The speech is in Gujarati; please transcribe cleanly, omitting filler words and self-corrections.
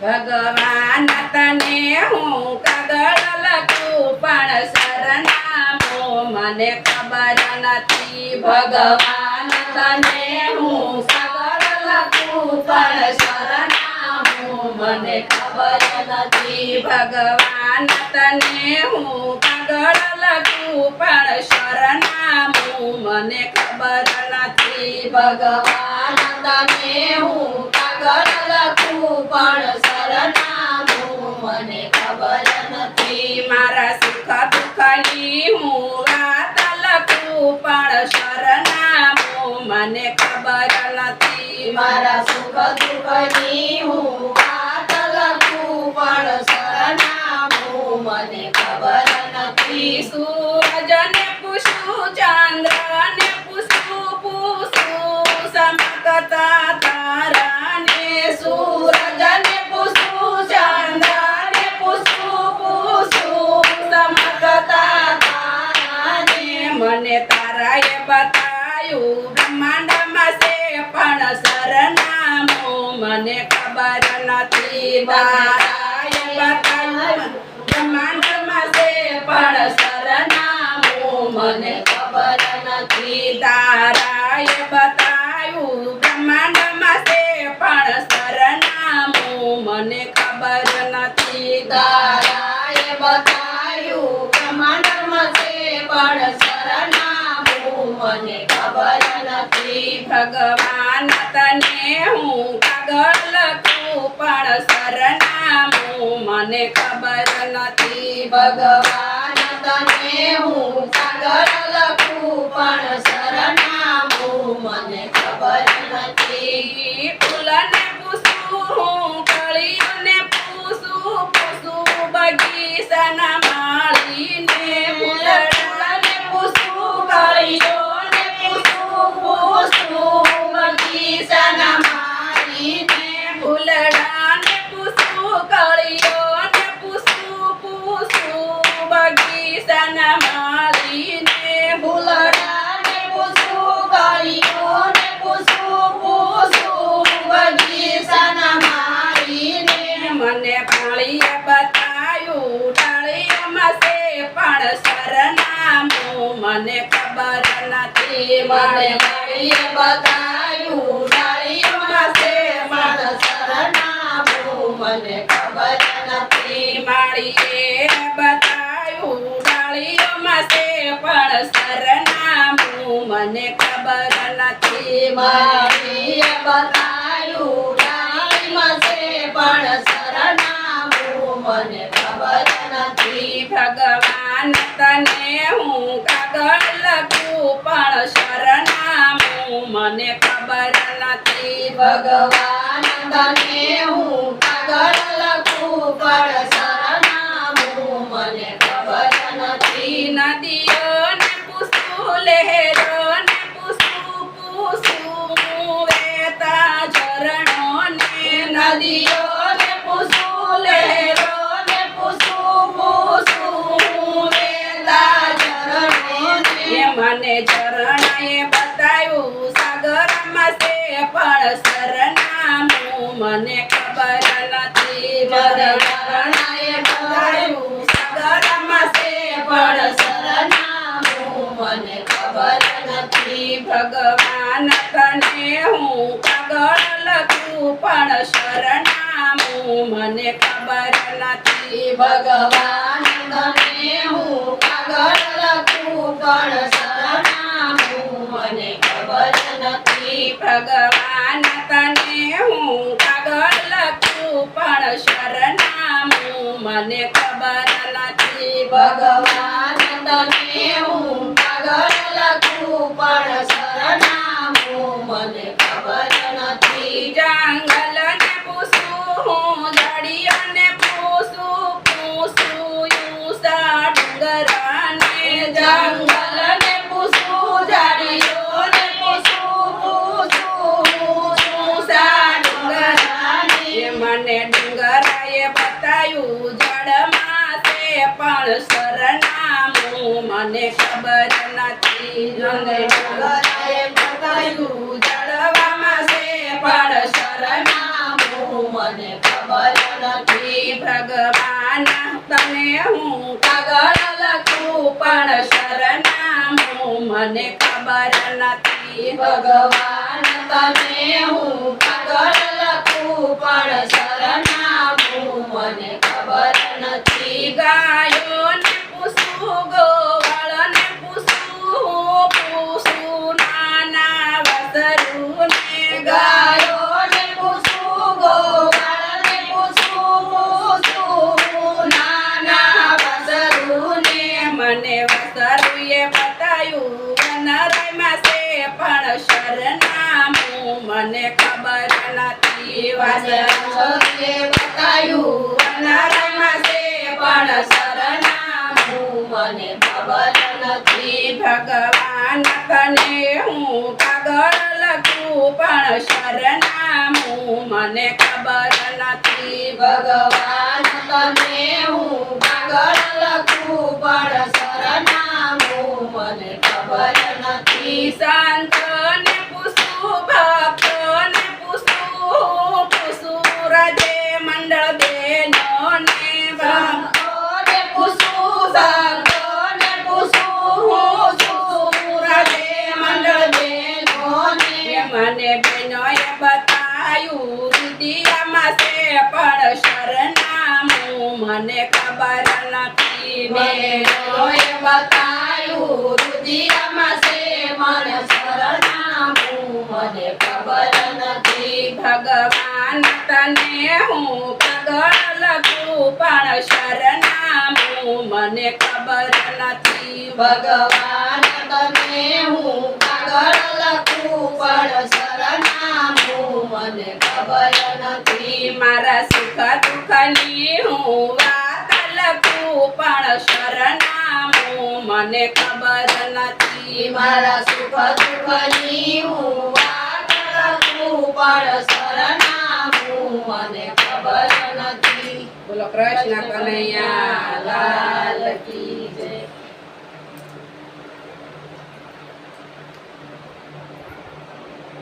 ભગવાન તને હું કાગળ લખું પણ સરનામું મને ખબર નથી. ભગવાન તને હું કાગળ લખું પણ સરનામું મને ખબર નથી. ભગવાન તને હું કાગળ લખું પણ સરનામું મને ખબર નથી. ભગવાન તને હું કાગળ લખું પણ સરનામું મને ખબર નથી. મારા સુખ દુઃખની હું વાત લખું પણ સરનામું મને ખબર નથી. મારા સુખ દુઃખની હું વાત લખું પણ સરનામું મને ખબર નથી. સૂરજને પૂછું ચંદ્રને પૂછું સમકતા તારાને. સૂરજને પૂછું ચંદ્રને પૂછું સમકતા તારાને. મને તારાએ બતાયું બ્રહ્માંડમાં છે પણ સરનામું મને ખબર નથી. તારાએ બતાયું બ્રહ્માંડમાં છે પણ સરનામું મને ખબર નથી. તારાએ બતાયું બ્રહ્માંડમાં છે પણ સરનામું મને ખબર નથી. તારાએ બતાયું બ્રહ્માંડમાં છે પણ સરનામું મને ખબર નથી. ભગવાન તને હું કાગળ લખું પણ સરનામું મને ખબર નથી. ભગવાન તને હું કાગળ લખું પણ સરનામું મને ખબર નથી. ફૂલને પૂછું કળીઓને પૂછું બગીચાના માળીને. ફૂલડાને પૂછું કળીઓને પૂછું બગીચાના માળીને. ફૂલડાને પૂછું કળીઓને પૂછું બગીચાના માળીને. ફૂલડાને પૂછું કળીઓને પૂછું બગીચાના માળીને. મને પાળીએ બતાયું ડાળીઓમાં છે પણ સરનામું મને ખબર નથી. મને પાળીએ બતાયું ડાળીઓમાં છે પણ સરનામું મને ખબર નથી. માળીએ બતાયું ડાળીઓમાં છે પણ સરનામું મને ખબર નથી. માળીએ બતાયું ડાળીમાં છે પણ સરનામું મને ખબર નથી. ભગવાન તને હું કાગળ લખું પણ સરનામું મને ખબર નથી. ભગવાન તને હું કાગળ લખું પણ સરનામું મને ખબર નથી. નદીઓને પૂછું લહેરોને પૂછું વહેતા ઝરણોને. નદીઓને પૂછું લહેરોને પૂછું વહેતા ઝરણોને. મને ઝરણાએ બતાયું સાગરમાં છે પણ સરનામું મને ખબર નથી. ઝરણાએ બતાયું સાગરમાં છે પણ સરનામું મને ખબર નથી. ભગવાન તને હું કાગળ લખું પણ સરનામું મને ખબર નથી. ભગવાન તને હું કાગળ લખું પણ સરનામું મને ખબર નથી. ભગવાન તને હું કાગળ લખું પણ સરનામું મને ખબર નથી. ભગવાન તને હું કાગળ લખું પણ સરનામું મને ખબર નથી. જંગલને પૂછું ઝાડીઓને પૂછું ઊંચા ડુંગરાને. જંગલને પૂછું ઝાડીઓને પૂછું ઊંચા ડુંગરાને. મને ડુંગરાએ બતાયું જળમાં છે પણ સરનામું મને ખબર નથી. ડુંગરાએ બતાયું જળવામાં છે પણ સરનામું મને ખબર નથી ભગવાન તને હું કાગળ લખું પણ સરનામું મને ખબર નથી ભગવાન તને હું કાગળ લખું પણ સરનામું મને ખબર નથી ગાયોને પૂછું ગોવાળને પૂછું નાના વસરુને ગાયોને પૂછું ગોવાળને પૂછું નાના વસરુને મને વસરુએ બતાયું વનરાયમાં છે પણ સરનામું મને ખબર નથી વસરુએ બતાયું વનરાયમાં છે પણ સરનામું મને ખબર નથી ભગવાન તને હું કાગળ લખું પણ સરનામું મને ખબર નથી ભગવાન તને હું કાગળ લખું પણ સરનામું મને ખબર નથી સંતને પૂછું ભક્તને પૂછું રાજે મંડળ બેનોને ભક્તોને પૂછું સંતોને પૂછું રાજે મંડળ બેનોને મને બેનોએ બતાયું રુદિયામાં છે પણ સરનામું મને ખબર નથી બેનોએ બતાયું રુદિયામાં છે પણ સરનામું મને ખબર નથી ભગવાન તને હું કાગળ લખું પણ સરનામું મને ખબર નથી ભગવાન તને હું કાગળ લખું પણ સરનામું મને ખબર નથી મારા સુખ દુઃખની હું વાત લખું પણ સરનામું મને ખબર નથી મારા સુખ દુઃખની હું વાત લખું પણ સરનામું મને ખબર નથી બોલો કૃષ્ણ કનૈયા